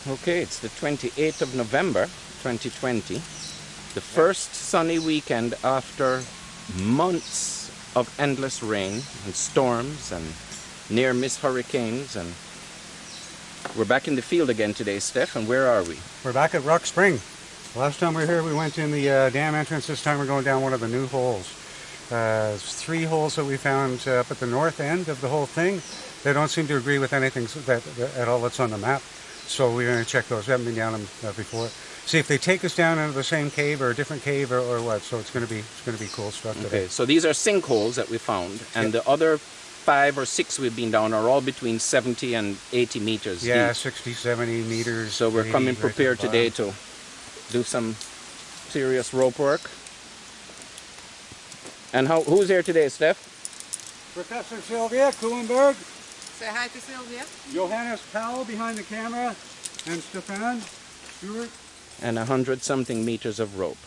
Okay, it's the 28th of November, 2020. The first sunny weekend after months of endless rain and storms and near-miss hurricanes. And we're back in the field again today, Steph, and where are we? We're back at Rock Spring. Last time we were here, we went in the dam entrance. This time we're going down one of the new holes. There's 3 holes that we found up at the north end of the whole thing. They don't seem to agree with anything at all that's on the map. So we're going to check those. We haven't been down them before. See if they take us down into the same cave or a different cave or what. So it's going to be cool stuff today. Okay, so these are sinkholes that we found, and the other 5 or 6 we've been down are all between 70 and 80 meters Yeah, deep. 60, 70 meters. So we're coming prepared right today to do some serious rope work. And who's here today, Steph? Professor Sylvia Kuhlenberg. Say hi to Sylvia. Johannes Powell behind the camera. And Stefan Stewart. And 100-something meters of rope.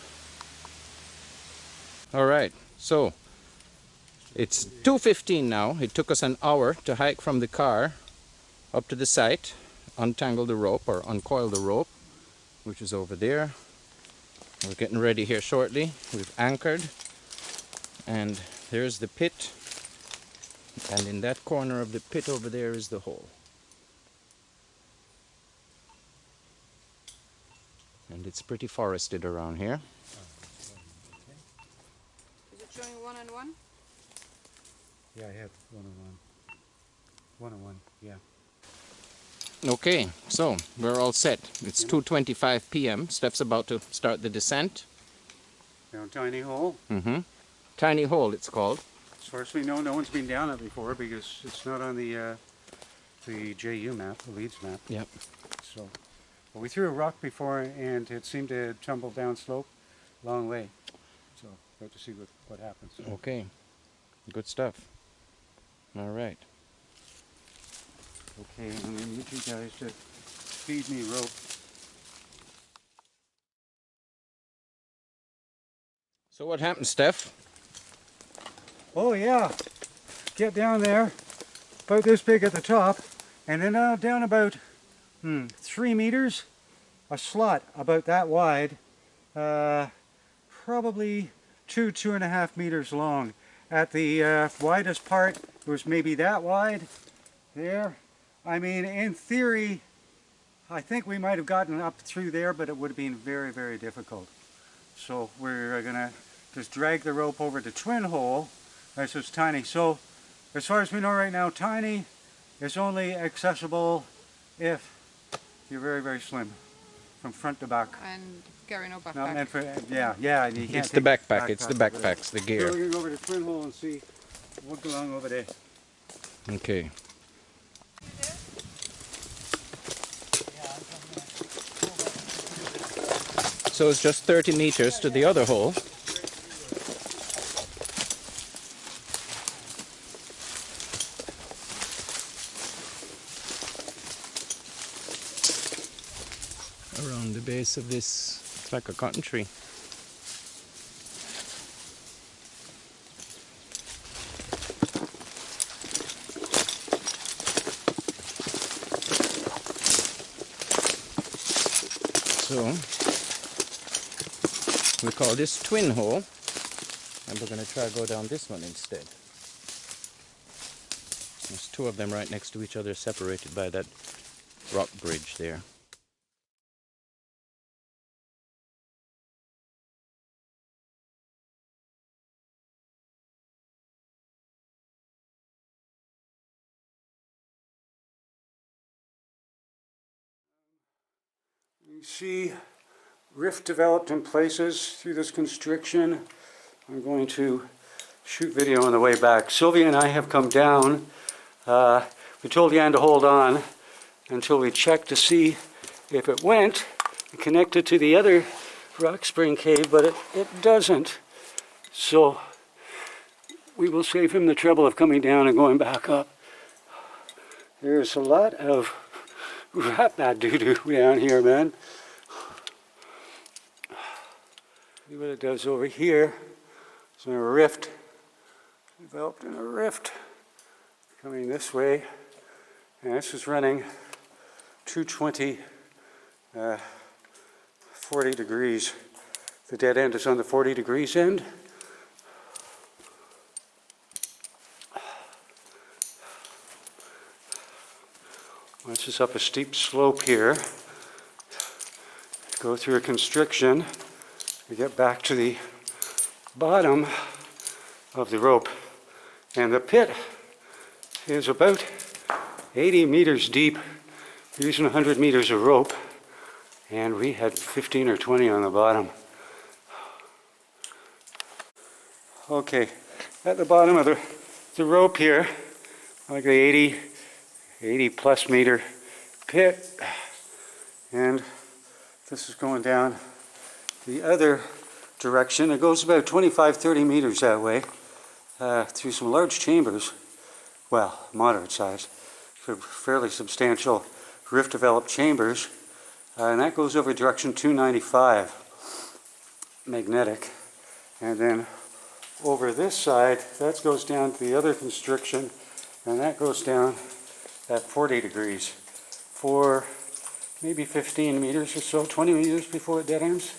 All right, so it's 2:15 now. It took us an hour to hike from the car up to the site, untangle the rope or uncoil the rope, which is over there. We're getting ready here shortly. We've anchored, and there's the pit, and in that corner of the pit over there is the hole. And it's pretty forested around here. Is it showing 1 and 1? Yeah, I have 1 and 1. 1 and 1, yeah. Okay, so we're all set. It's 2:25 p.m. Steph's about to start the descent. Down tiny hole. Tiny hole, it's called. As far as we know, no one's been down it before because it's not on the JU map, the Leeds map. Yep. So, well, we threw a rock before and it seemed to tumble down slope, long way. So, we'll have to see what happens. Okay, good stuff. All right. Okay, I'm going to need you guys to feed me rope. So what happened, Steph? Oh yeah, get down there, about this big at the top, and then down about 3 meters, a slot about that wide, probably 2.5 meters long. At the widest part, it was maybe that wide, there. I mean, in theory, I think we might have gotten up through there, but it would have been very, very difficult. So we're gonna just drag the rope over to twin hole. This is tiny. So as far as we know right now, tiny is only accessible if you're very, very slim, from front to back. And carry no backpack. Not meant for, yeah. And you can't It's the take backpack, it's the backpacks, the So gear. we're gonna go over to twin hole and see what's along over there. Okay. So it's just 30 meters to the other hole. Around the base of this, it's like a cotton tree. So we call this twin hole, and we're going to try to go down this one instead. There's 2 of them right next to each other, separated by that rock bridge there. You see rift developed in places through this constriction. I'm going to shoot video on the way back. Sylvia and I have come down. We told Jan to hold on until we checked to see if it went connected to the other Rock Spring Cave, but it doesn't. So we will save him the trouble of coming down and going back up. There's a lot of rat doo-doo down here, man. See what it does over here. It's in a rift, developed in a rift, coming this way. And this is running 220 40 degrees. The dead end is on the 40 degrees end. This is up a steep slope here. Go through a constriction to get back to the bottom of the rope. And the pit is about 80 meters deep, using 100 meters of rope. And we had 15 or 20 on the bottom. Okay, at the bottom of the rope here, like the 80 plus meter pit, and this is going down the other direction. It goes about 25-30 meters that way, through some large chambers, well, moderate size, fairly substantial rift developed chambers, and that goes over direction 295, magnetic, and then over this side, that goes down to the other constriction, and that goes down at 40 degrees for maybe 15 meters or so, 20 meters before it dead ends.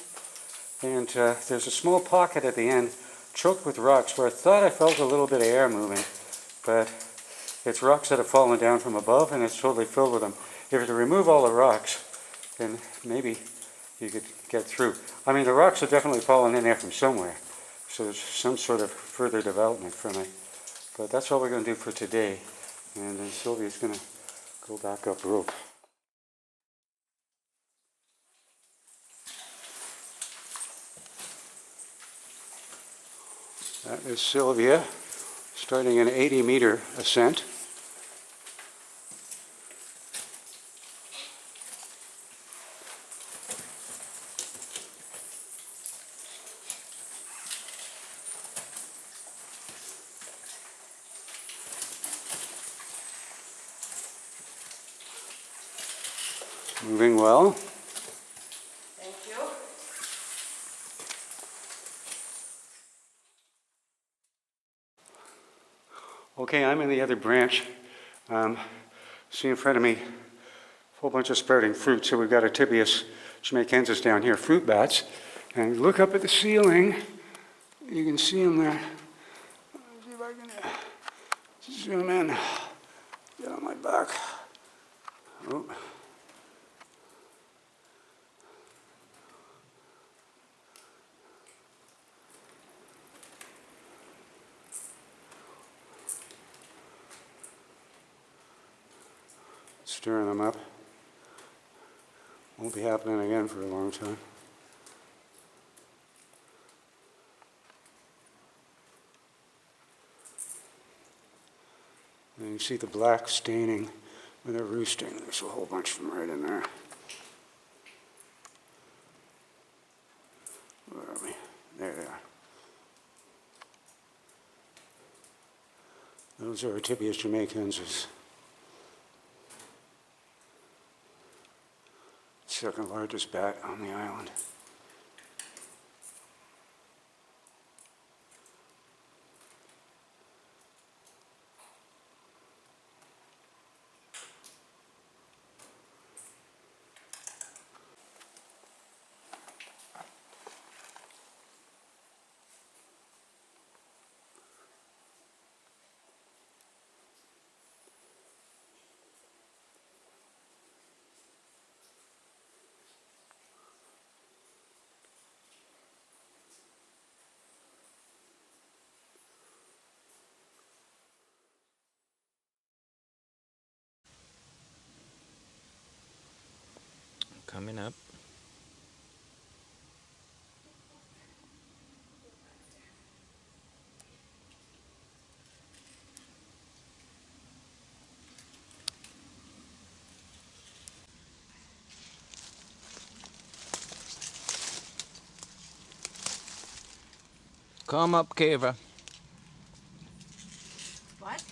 And there's a small pocket at the end choked with rocks where I thought I felt a little bit of air moving, but it's rocks that have fallen down from above and it's totally filled with them. If you were to remove all the rocks, then maybe you could get through. I mean, the rocks have definitely fallen in there from somewhere, so there's some sort of further development from it. But that's all we're going to do for today. And then Sylvia's going to go back up rope. That is Sylvia starting an 80-meter ascent. Moving well. Thank you. Okay, I'm in the other branch. See in front of me a whole bunch of sprouting fruit. So we've got a Tibius Jamaicensis down here, fruit bats. And look up at the ceiling. You can see them there. Let's see if I can zoom in. Get on my back. Oh. Stirring them up. Won't be happening again for a long time. And you can see the black staining when they're roosting. There's a whole bunch of them right in there. Where are we? There they are. Those are Tibius Jamaicensis. Second largest bat on the island. Coming up. Come up, caver. What?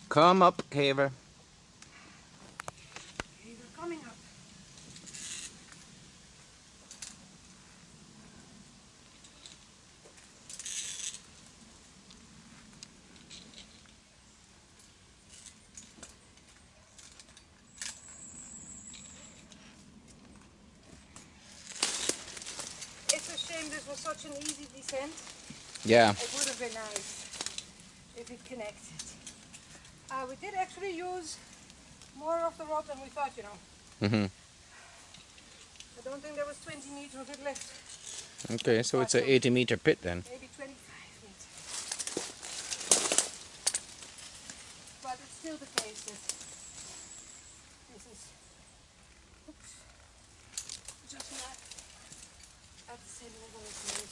Come up, caver. You're coming up. this was such an easy descent, Yeah. it would have been nice if it connected. We did actually use more of the rope than we thought, you know. Hmm. I don't think there was 20 meters of it left. Okay, so it's a 80-meter pit then. Maybe 25 meters. But it's still the case that this is, oops, just not at the same level as it is.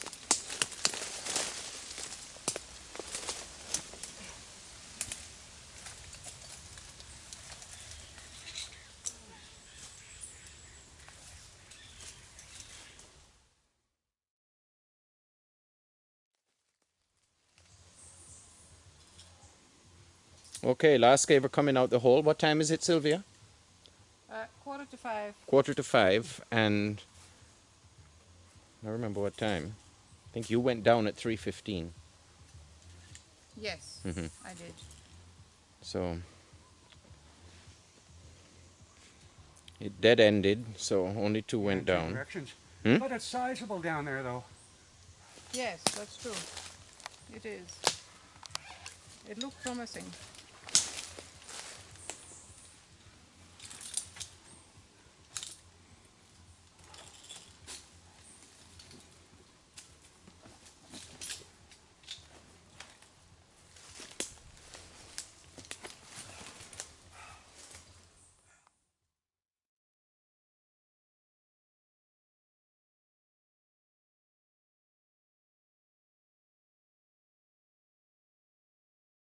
Okay, last caver coming out the hole. What time is it, Sylvia? 4:45. 4:45, and I remember what time. I think you went down at 3:15. Yes, Mhm. I did. So it dead ended, so only two went Yeah, in two down. directions. Hmm? But it's sizable down there, though. Yes, that's true. It is. It looked promising.